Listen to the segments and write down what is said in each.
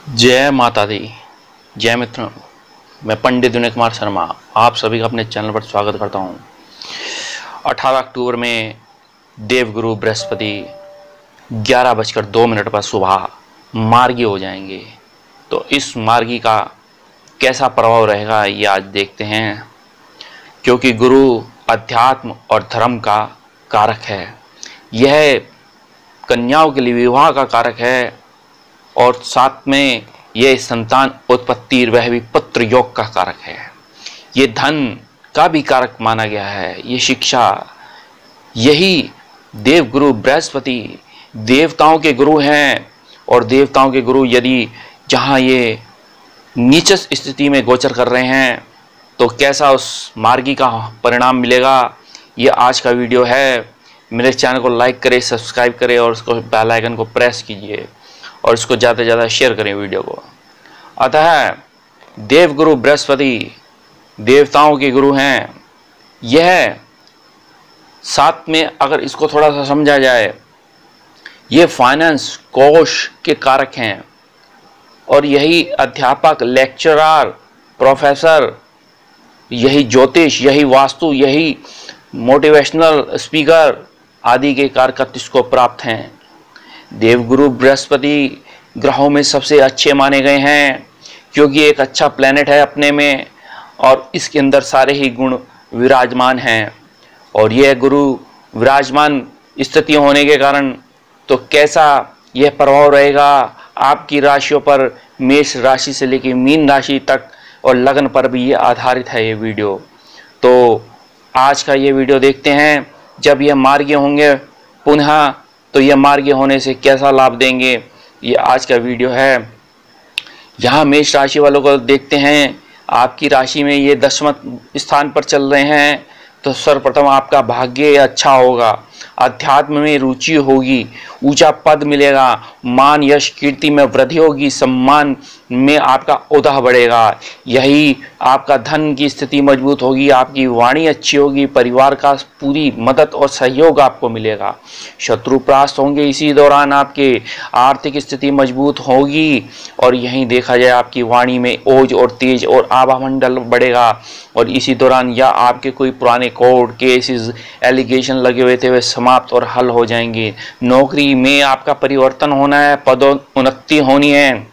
जय माता दी। जय मित्रों, मैं पंडित विनय कुमार शर्मा आप सभी का अपने चैनल पर स्वागत करता हूं। 18 अक्टूबर में देवगुरु बृहस्पति 11:02 पर सुबह मार्गी हो जाएंगे। तो इस मार्गी का कैसा प्रभाव रहेगा ये आज देखते हैं, क्योंकि गुरु अध्यात्म और धर्म का कारक है। यह कन्याओं के लिए विवाह का कारक है और साथ में ये संतान उत्पत्ति वह भी पुत्र योग का कारक है। ये धन का भी कारक माना गया है। ये शिक्षा, यही देवगुरु बृहस्पति देवताओं के गुरु हैं। और देवताओं के गुरु यदि जहाँ ये नीच स्थिति में गोचर कर रहे हैं तो कैसा उस मार्गी का परिणाम मिलेगा, ये आज का वीडियो है। मेरे चैनल को लाइक करें, सब्सक्राइब करें और उसको बेल आइकन को प्रेस कीजिए और इसको ज़्यादा से ज़्यादा शेयर करें वीडियो को। अतः देवगुरु बृहस्पति देवताओं के गुरु हैं। यह साथ में अगर इसको थोड़ा सा समझा जाए, ये फाइनेंस कोष के कारक हैं और यही अध्यापक, लेक्चरर, प्रोफेसर, यही ज्योतिष, यही वास्तु, यही मोटिवेशनल स्पीकर आदि के कारक इसको प्राप्त हैं। देवगुरु बृहस्पति ग्रहों में सबसे अच्छे माने गए हैं, क्योंकि एक अच्छा प्लैनेट है अपने में और इसके अंदर सारे ही गुण विराजमान हैं। और यह गुरु विराजमान स्थिति होने के कारण तो कैसा यह प्रभाव रहेगा आपकी राशियों पर, मेष राशि से लेकर मीन राशि तक और लग्न पर भी ये आधारित है ये वीडियो। तो आज का ये वीडियो देखते हैं। जब यह मार्गी होंगे पुनः तो यह मार्गी होने से कैसा लाभ देंगे, ये आज का वीडियो है। यहाँ मेष राशि वालों को देखते हैं। आपकी राशि में ये 10वें स्थान पर चल रहे हैं, तो सर्वप्रथम आपका भाग्य अच्छा होगा, अध्यात्म में रुचि होगी, ऊंचा पद मिलेगा, मान यश कीर्ति में वृद्धि होगी, सम्मान में आपका ओहदा बढ़ेगा। यही आपका धन की स्थिति मजबूत होगी, आपकी वाणी अच्छी होगी, परिवार का पूरी मदद और सहयोग आपको मिलेगा। शत्रु परास्त होंगे इसी दौरान, आपके आर्थिक स्थिति मजबूत होगी और यहीं देखा जाए आपकी वाणी में ओज और तेज और आभा मंडल बढ़ेगा। और इसी दौरान या आपके कोई पुराने कोर्ट केसेस, एलिगेशन लगे हुए थे वे समाप्त और हल हो जाएंगे। नौकरी में आपका परिवर्तन होना है, पदोन्नति होनी है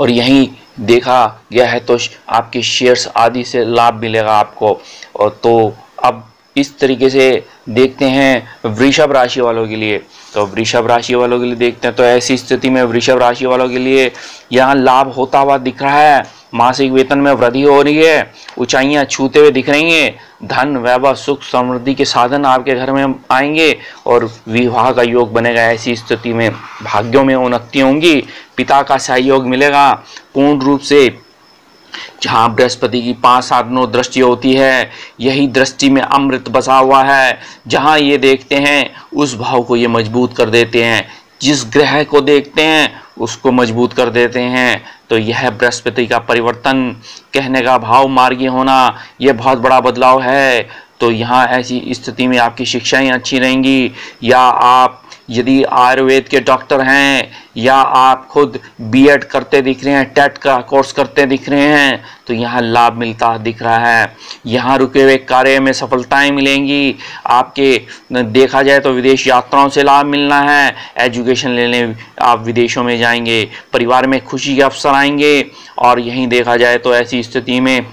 और यहीं देखा गया है तो आपके शेयर्स आदि से लाभ मिलेगा आपको। और तो अब इस तरीके से देखते हैं वृषभ राशि वालों के लिए। तो वृषभ राशि वालों के लिए देखते हैं तो ऐसी स्थिति में वृषभ राशि वालों के लिए यहाँ लाभ होता हुआ दिख रहा है। मासिक वेतन में वृद्धि हो रही है, ऊंचाइयां छूते हुए दिख रही हैं, धन, वैभव, सुख, समृद्धि के साधन आपके घर में आएंगे और विवाह का योग बनेगा। ऐसी स्थिति में भाग्यों में उन्नति होंगी, पिता का सहयोग मिलेगा पूर्ण रूप से। जहाँ बृहस्पति की 5, 7, 9 दृष्टि होती है, यही दृष्टि में अमृत बसा हुआ है। जहाँ ये देखते हैं उस भाव को ये मजबूत कर देते हैं, जिस ग्रह को देखते हैं उसको मजबूत कर देते हैं। तो यह बृहस्पति का परिवर्तन, कहने का भाव मार्गी होना, यह बहुत बड़ा बदलाव है। तो यहाँ ऐसी स्थिति में आपकी शिक्षाएं अच्छी रहेंगी। या आप यदि आयुर्वेद के डॉक्टर हैं या आप खुद बीएड करते दिख रहे हैं, टेट का कोर्स करते दिख रहे हैं, तो यहाँ लाभ मिलता दिख रहा है। यहाँ रुके हुए कार्य में सफलताएं मिलेंगी आपके। देखा जाए तो विदेश यात्राओं से लाभ मिलना है, एजुकेशन लेने आप विदेशों में जाएंगे, परिवार में खुशी के अवसर आएंगे। और यहीं देखा जाए तो ऐसी स्थिति में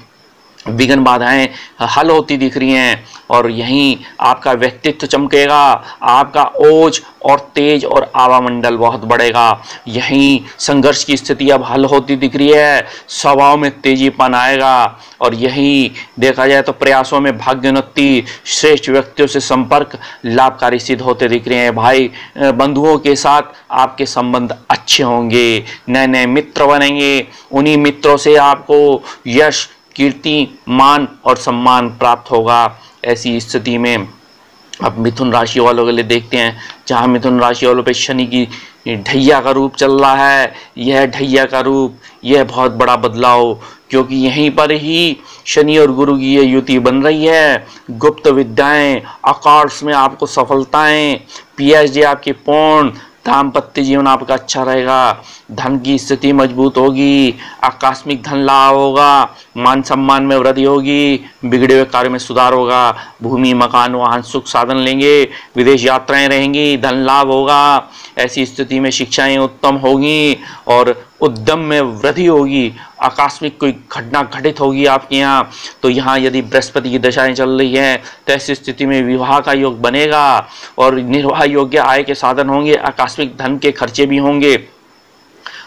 विघ्न बाधाएं हल होती दिख रही हैं और यहीं आपका व्यक्तित्व चमकेगा, आपका ओज और तेज और आवामंडल बहुत बढ़ेगा। यहीं संघर्ष की स्थिति अब हल होती दिख रही है, स्वभाव में तेजीपन आएगा और यहीं देखा जाए तो प्रयासों में भाग्योन्नति, श्रेष्ठ व्यक्तियों से संपर्क लाभकारी सिद्ध होते दिख रहे हैं। भाई बंधुओं के साथ आपके संबंध अच्छे होंगे, नए नए मित्र बनेंगे, उन्हीं मित्रों से आपको यश, कीर्ति, मान और सम्मान प्राप्त होगा। ऐसी स्थिति में अब मिथुन राशि वालों के लिए देखते हैं। जहाँ मिथुन राशि वालों पे शनि की ढैया का रूप चल रहा है, यह ढैया का रूप, यह बहुत बड़ा बदलाव, क्योंकि यहीं पर ही शनि और गुरु की ये युति बन रही है। गुप्त विद्याएं, अकार्ड्स में आपको सफलताएं, पीएचडी आपकी पूर्ण, दाम्पत्य जीवन आपका अच्छा रहेगा, धन की स्थिति मजबूत होगी, आकस्मिक धन लाभ होगा, मान सम्मान में वृद्धि होगी, बिगड़े हुए कार्य में सुधार होगा, भूमि मकान वाहन सुख साधन लेंगे, विदेश यात्राएं रहेंगी, धन लाभ होगा। ऐसी स्थिति में शिक्षाएं उत्तम होगी और उद्यम में वृद्धि होगी। आकस्मिक कोई घटना घटित होगी आपके यहाँ, तो यहाँ यदि बृहस्पति की दशाएं चल रही हैं तो ऐसी स्थिति में विवाह का योग बनेगा और निर्वाह योग्य आय के साधन होंगे, आकस्मिक धन के खर्चे भी होंगे।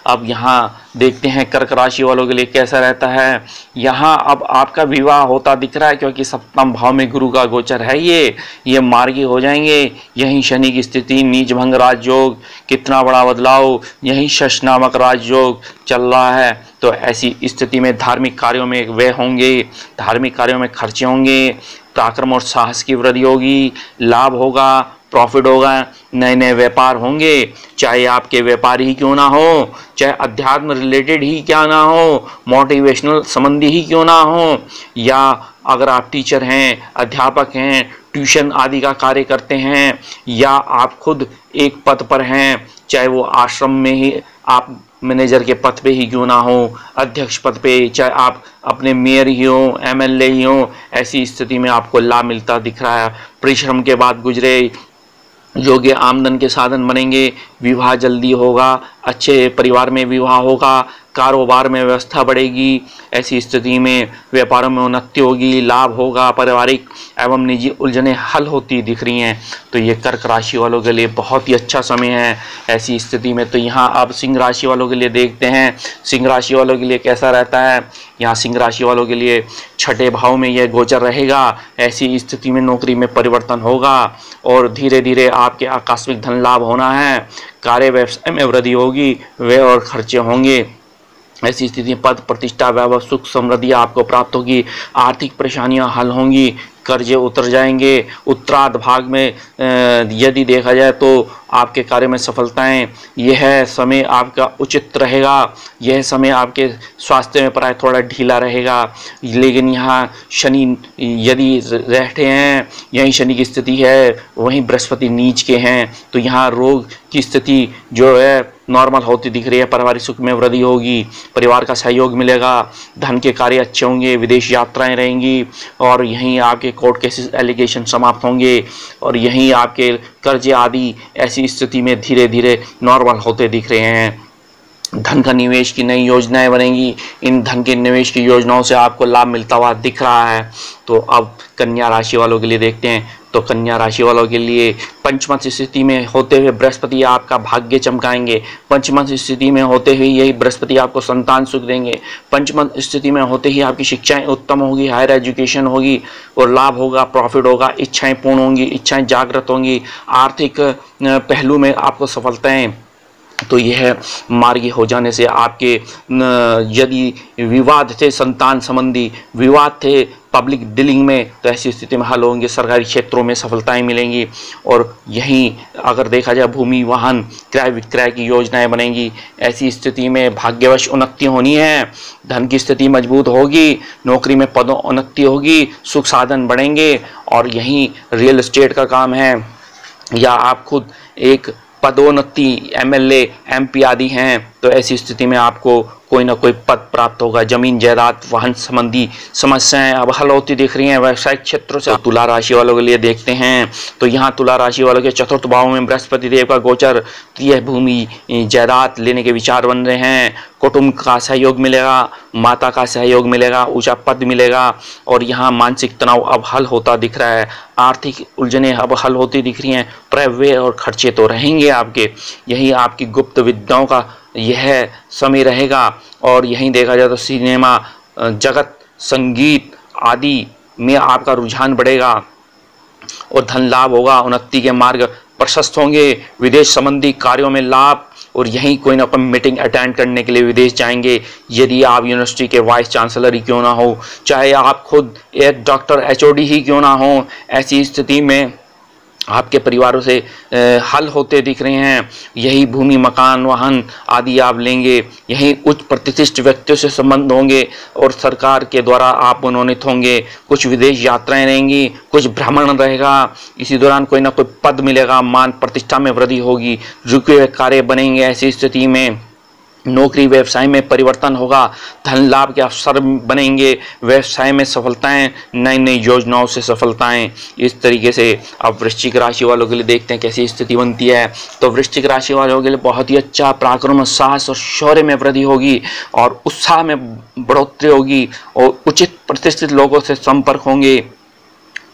अब यहाँ देखते हैं कर्क राशि वालों के लिए कैसा रहता है। यहाँ अब आपका विवाह होता दिख रहा है क्योंकि सप्तम भाव में गुरु का गोचर है, ये मार्गी हो जाएंगे। यहीं शनि की स्थिति, नीच भंग राजयोग, कितना बड़ा बदलाव, यहीं शश नामक राजयोग चल रहा है। तो ऐसी स्थिति में धार्मिक कार्यों में व्यय होंगे, धार्मिक कार्यों में खर्चे होंगे, पराक्रम और साहस की वृद्धि होगी, लाभ होगा, प्रॉफिट होगा, नए नए व्यापार होंगे, चाहे आपके व्यापार ही क्यों ना हो, चाहे अध्यात्म रिलेटेड ही क्या ना हो, मोटिवेशनल संबंधी ही क्यों ना हो, या अगर आप टीचर हैं, अध्यापक हैं, ट्यूशन आदि का कार्य करते हैं, या आप खुद एक पद पर हैं, चाहे वो आश्रम में ही आप मैनेजर के पद पे ही क्यों ना हो, अध्यक्ष पद पे, चाहे आप अपने मेयर ही हो, एमएलए ही हो, ऐसी स्थिति में आपको लाभ मिलता दिख रहा है। परिश्रम के बाद गुजरे योग्य आमदन के साधन बनेंगे, विवाह जल्दी होगा, अच्छे परिवार में विवाह होगा, कारोबार में व्यवस्था बढ़ेगी। ऐसी स्थिति में व्यापारों में उन्नति होगी, लाभ होगा, पारिवारिक एवं निजी उलझनें हल होती दिख रही हैं। तो ये कर्क राशि वालों के लिए बहुत ही अच्छा समय है। ऐसी स्थिति में तो यहाँ अब सिंह राशि वालों के लिए देखते हैं, सिंह राशि वालों के लिए कैसा रहता है। यहाँ सिंह राशि वालों के लिए छठे भाव में यह गोचर रहेगा। ऐसी स्थिति में नौकरी में परिवर्तन होगा और धीरे धीरे आपके आकस्मिक धन लाभ होना है, कार्य व्यवसाय में वृद्धि होगी, व्यय और खर्चे होंगे। ऐसी स्थिति में पद प्रतिष्ठा वैभव सुख समृद्धि आपको प्राप्त होगी, आर्थिक परेशानियां हल होंगी, कर्जे उतर जाएंगे। उत्तरार्ध भाग में यदि देखा जाए तो आपके कार्य में सफलताएं, यह समय आपका उचित रहेगा। यह समय आपके स्वास्थ्य में प्राय थोड़ा ढीला रहेगा, लेकिन यहाँ शनि यदि रहते हैं, यहीं शनि की स्थिति है, वहीं बृहस्पति नीच के हैं, तो यहाँ रोग की स्थिति जो है नॉर्मल होती दिख रही है। पारिवारिक सुख में वृद्धि होगी, परिवार का सहयोग मिलेगा, धन के कार्य अच्छे होंगे, विदेश यात्राएं रहेंगी और यहीं आपके कोर्ट केसेस एलिगेशन समाप्त होंगे और यहीं आपके कर्जे आदि ऐसी स्थिति में धीरे धीरे नॉर्मल होते दिख रहे हैं। धन का निवेश की नई योजनाएं बनेंगी, इन धन के निवेश की योजनाओं से आपको लाभ मिलता हुआ दिख रहा है। तो अब कन्या राशि वालों के लिए देखते हैं। तो कन्या राशि वालों के लिए पंचमत स्थिति में होते हुए बृहस्पति आपका भाग्य चमकाएंगे। पंचमत स्थिति में होते हुए यही बृहस्पति आपको संतान सुख देंगे। पंचमत स्थिति में होते ही आपकी शिक्षाएं उत्तम होगी, हायर एजुकेशन होगी और लाभ होगा, प्रॉफिट होगा, इच्छाएं पूर्ण होंगी, इच्छाएं जागृत होंगी, आर्थिक पहलू में आपको सफलताएं। तो यह मार्गी हो जाने से आपके यदि विवाद थे, संतान संबंधी विवाद थे पब्लिक डीलिंग में, तो ऐसी स्थिति में हल होंगे, सरकारी क्षेत्रों में सफलताएं मिलेंगी। और यहीं अगर देखा जाए भूमि वाहन क्रय विक्रय की योजनाएं बनेंगी। ऐसी स्थिति में भाग्यवश उन्नति होनी है, धन की स्थिति मजबूत होगी, नौकरी में पदों उन्नति होगी, सुख साधन बढ़ेंगे। और यहीं रियल एस्टेट का काम है या आप खुद एक पदोन्नति एमएलए एमपी आदि हैं, तो ऐसी स्थिति में आपको कोई ना कोई पद प्राप्त होगा। जमीन जायदाद वाहन संबंधी समस्याएं अब हल होती दिख रही हैं व्यवसायिक क्षेत्रों से। तुला राशि वालों के लिए देखते हैं। तो यहाँ तुला राशि वालों के चतुर्थ भाव में बृहस्पति देव का गोचर, तो यह भूमि जायदाद लेने के विचार बन रहे हैं। कुटुंब का सहयोग मिलेगा, माता का सहयोग मिलेगा, ऊंचा पद मिलेगा और यहाँ मानसिक तनाव अब हल होता दिख रहा है। आर्थिक उलझनें अब हल होती दिख रही हैं। प्रव्यय और खर्चे तो रहेंगे आपके। यही आपकी गुप्त विद्याओं का यह समय रहेगा। और यहीं देखा जाए तो सिनेमा जगत, संगीत आदि में आपका रुझान बढ़ेगा और धन लाभ होगा, उन्नति के मार्ग प्रशस्त होंगे। विदेश संबंधी कार्यों में लाभ और यहीं कोई ना कोई मीटिंग अटेंड करने के लिए विदेश जाएंगे। यदि आप यूनिवर्सिटी के वाइस चांसलर ही क्यों ना हो, चाहे आप खुद एक डॉक्टर एचओडी ही क्यों ना हो, ऐसी स्थिति में आपके परिवारों से हल होते दिख रहे हैं। यही भूमि, मकान, वाहन आदि आप लेंगे। यही उच्च प्रतिष्ठित व्यक्तियों से संबंध होंगे और सरकार के द्वारा आप मनोनीत होंगे। कुछ विदेश यात्राएं रहेंगी, कुछ भ्रमण रहेगा। इसी दौरान कोई ना कोई पद मिलेगा, मान प्रतिष्ठा में वृद्धि होगी, रुके हुए कार्य बनेंगे। ऐसी स्थिति में नौकरी व्यवसाय में परिवर्तन होगा, धन लाभ के अवसर बनेंगे, व्यवसाय में सफलताएं, नई नई योजनाओं से सफलताएं। इस तरीके से अब वृश्चिक राशि वालों के लिए देखते हैं कैसी स्थिति बनती है। तो वृश्चिक राशि वालों के लिए बहुत ही अच्छा, पराक्रम, साहस और शौर्य में वृद्धि होगी और उत्साह में बढ़ोतरी होगी और उचित प्रतिष्ठित लोगों से संपर्क होंगे,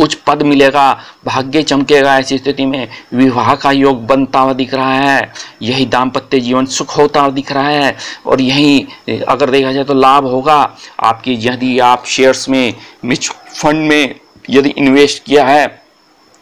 उच्च पद मिलेगा, भाग्य चमकेगा। ऐसी स्थिति में विवाह का योग बनता हुआ दिख रहा है। यही दाम्पत्य जीवन सुख होता हुआ दिख रहा है और यही अगर देखा जाए तो लाभ होगा आपकी। यदि आप शेयर्स में, म्यूचुअल फंड में यदि इन्वेस्ट किया है,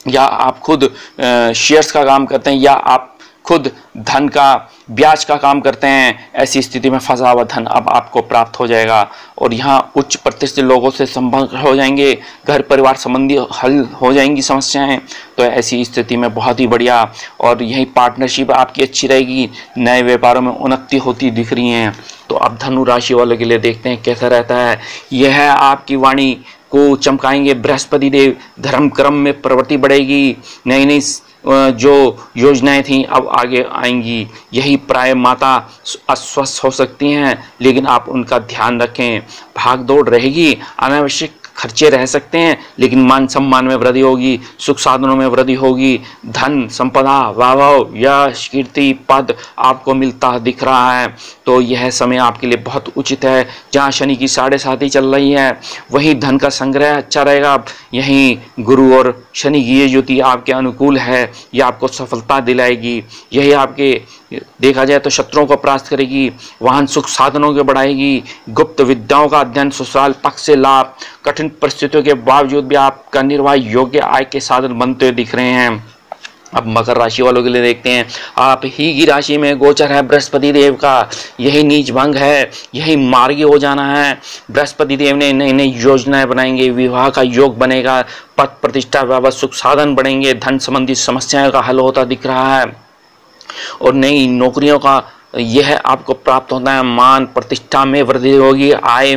या आप खुद शेयर्स का काम करते हैं, या आप खुद धन का, ब्याज का काम करते हैं, ऐसी स्थिति में फंसा हुआ धन अब आपको प्राप्त हो जाएगा और यहाँ उच्च प्रतिष्ठित लोगों से संपर्क हो जाएंगे, घर परिवार संबंधी हल हो जाएंगी समस्याएं। तो ऐसी स्थिति में बहुत ही बढ़िया, और यही पार्टनरशिप आपकी अच्छी रहेगी। नए व्यापारों में उन्नति होती दिख रही हैं। तो अब धनु राशि वालों के लिए देखते हैं कैसा रहता है। यह है आपकी वाणी को चमकाएंगे बृहस्पति देव। धर्म कर्म में प्रवृत्ति बढ़ेगी, नई नई जो योजनाएं थी अब आगे आएंगी। यही प्राय माता अस्वस्थ हो सकती हैं, लेकिन आप उनका ध्यान रखें। भाग दौड़ रहेगी, अनावश्यक खर्चे रह सकते हैं, लेकिन मान सम्मान में वृद्धि होगी, सुख साधनों में वृद्धि होगी। धन संपदा, वैभव, यश, कीर्ति, पद आपको मिलता दिख रहा है। तो यह समय आपके लिए बहुत उचित है। जहाँ शनि की 7.5 चल रही है, वहीं धन का संग्रह अच्छा रहेगा। यहीं गुरु और शनि की ये युति आपके अनुकूल है, यह आपको सफलता दिलाएगी। यही आपके देखा जाए तो शत्रुओं को परास्त करेगी, वाहन सुख साधनों के बढ़ाएगी, गुप्त विद्याओं का अध्ययन, ससुराल पक्ष से लाभ। कठिन परिस्थितियों के बावजूद भी आपका निर्वाह योग्य आय के साधन बनते हुए दिख रहे हैं। अब मकर राशि वालों के लिए देखते हैं। आप ही की राशि में गोचर है बृहस्पति देव का। यही नीच भंग है, यही मार्गी हो जाना है। बृहस्पति देव ने नई नई योजनाएं बनाएंगे, विवाह का योग बनेगा, पद प्रतिष्ठा, वैभव, सुख साधन बढ़ेंगे, धन संबंधी समस्याओं का हल होता दिख रहा है और नई नौकरियों का यह आपको प्राप्त होता है। मान प्रतिष्ठा में वृद्धि होगी, आय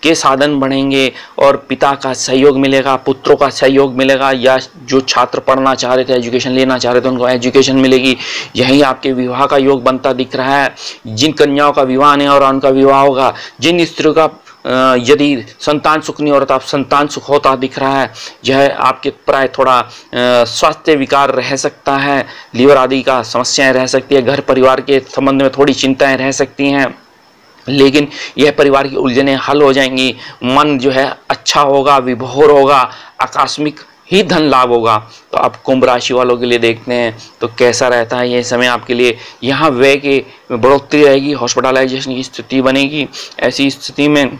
के साधन बढ़ेंगे और पिता का सहयोग मिलेगा, पुत्रों का सहयोग मिलेगा, या जो छात्र पढ़ना चाह रहे थे, एजुकेशन लेना चाह रहे थे, उनको एजुकेशन मिलेगी। यही आपके विवाह का योग बनता दिख रहा है। जिन कन्याओं का विवाह नहीं हो रहा उनका विवाह होगा। जिन स्त्रियों का यदि संतान सुख नहीं हो रहा, संतान सुख होता दिख रहा है। यह आपके प्राय थोड़ा स्वास्थ्य विकार रह सकता है, लीवर आदि का समस्याएं रह सकती है, घर परिवार के संबंध में थोड़ी चिंताएं रह सकती हैं, लेकिन यह परिवार की उलझनें हल हो जाएंगी। मन जो है अच्छा होगा, विभोर होगा, आकस्मिक ही धन लाभ होगा। तो अब कुंभ राशि वालों के लिए देखते हैं तो कैसा रहता है यह समय आपके लिए। यहाँ व्यय की बढ़ोतरी रहेगी, हॉस्पिटलाइजेशन की स्थिति बनेगी। ऐसी स्थिति में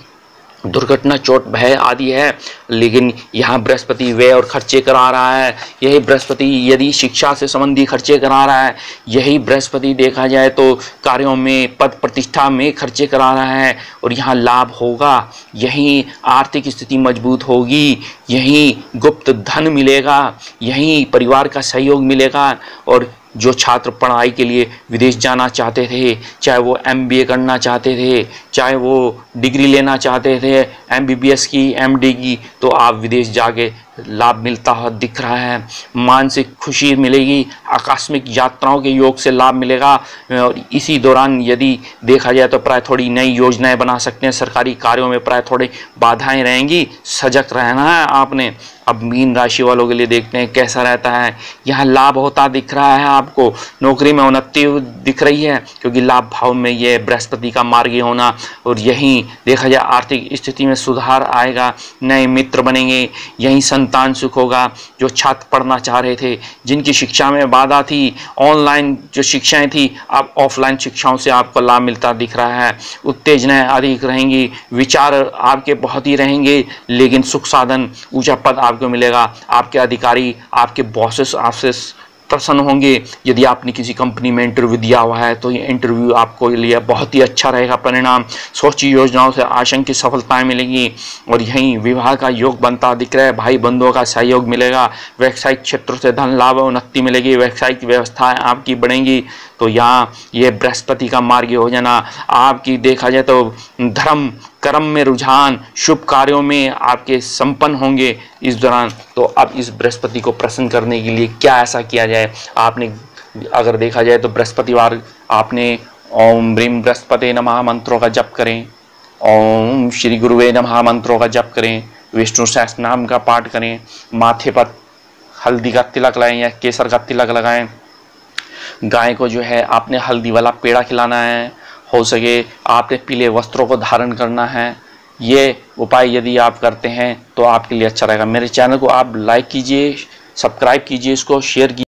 दुर्घटना, चोट, भय आदि है, लेकिन यहाँ बृहस्पति व्यय और खर्चे करा रहा है। यही बृहस्पति यदि शिक्षा से संबंधी खर्चे करा रहा है, यही बृहस्पति देखा जाए तो कार्यों में, पद प्रतिष्ठा में खर्चे करा रहा है और यहाँ लाभ होगा। यही आर्थिक स्थिति मजबूत होगी, यही गुप्त धन मिलेगा, यही परिवार का सहयोग मिलेगा। और जो छात्र पढ़ाई के लिए विदेश जाना चाहते थे, चाहे वो MBA करना चाहते थे, चाहे वो डिग्री लेना चाहते थे, MBBS की, MD की, तो आप विदेश जाके लाभ मिलता हुआ दिख रहा है। मानसिक खुशी मिलेगी, आकस्मिक यात्राओं के योग से लाभ मिलेगा। और इसी दौरान यदि देखा जाए तो प्राय थोड़ी नई योजनाएं बना सकते हैं। सरकारी कार्यों में प्राय थोड़ी बाधाएं रहेंगी, सजग रहना है आपने। अब मीन राशि वालों के लिए देखते हैं कैसा रहता है। यहाँ लाभ होता दिख रहा है आपको, नौकरी में उन्नति दिख रही है क्योंकि लाभ भाव में ये बृहस्पति का मार्गी होना, और यहीं देखा जाए आर्थिक स्थिति में सुधार आएगा, नए मित्र बनेंगे, यहीं संतान सुख होगा। जो छात्र पढ़ना चाह रहे थे, जिनकी शिक्षा में बाधा थी, ऑनलाइन जो शिक्षाएं थी, अब ऑफलाइन शिक्षाओं से आपको लाभ मिलता दिख रहा है। उत्तेजनाएं अधिक रहेंगी, विचार आपके बहुत ही रहेंगे, लेकिन सुख साधन, ऊंचा पद आपको मिलेगा। आपके अधिकारी, आपके बॉसेस आपसे प्रसन्न होंगे। यदि आपने किसी कंपनी में इंटरव्यू दिया हुआ है तो ये इंटरव्यू आपको लिए बहुत ही अच्छा रहेगा। परिणाम सोची योजनाओं से आशंकित सफलताएं मिलेंगी और यहीं विवाह का योग बनता दिख रहा है। भाई बंधुओं का सहयोग मिलेगा। व्यावसायिक क्षेत्रों से धन लाभ और उन्नति मिलेगी। व्यावसायिक व्यवस्थाएं आपकी बढ़ेंगी। तो यहाँ ये बृहस्पति का मार्ग योजना आपकी देखा जाए तो धर्म कर्म में रुझान, शुभ कार्यों में आपके संपन्न होंगे इस दौरान। तो अब इस बृहस्पति को प्रसन्न करने के लिए क्या ऐसा किया जाए? आपने अगर देखा जाए तो बृहस्पतिवार आपने ओम ब्रीम बृहस्पति नमः मंत्रों का जप करें, ओम श्री गुरुवे नमः मंत्रों का जप करें, विष्णु सहस्त्र नाम का पाठ करें, माथे पर हल्दी का तिलक लगाएं या केसर का तिलक लगाएं। गाय को जो है आपने हल्दी वाला पेड़ा खिलाना है। हो सके आपने पीले वस्त्रों को धारण करना है। ये उपाय यदि आप करते हैं तो आपके लिए अच्छा रहेगा। मेरे चैनल को आप लाइक कीजिए, सब्सक्राइब कीजिए, इसको शेयर कीजिए।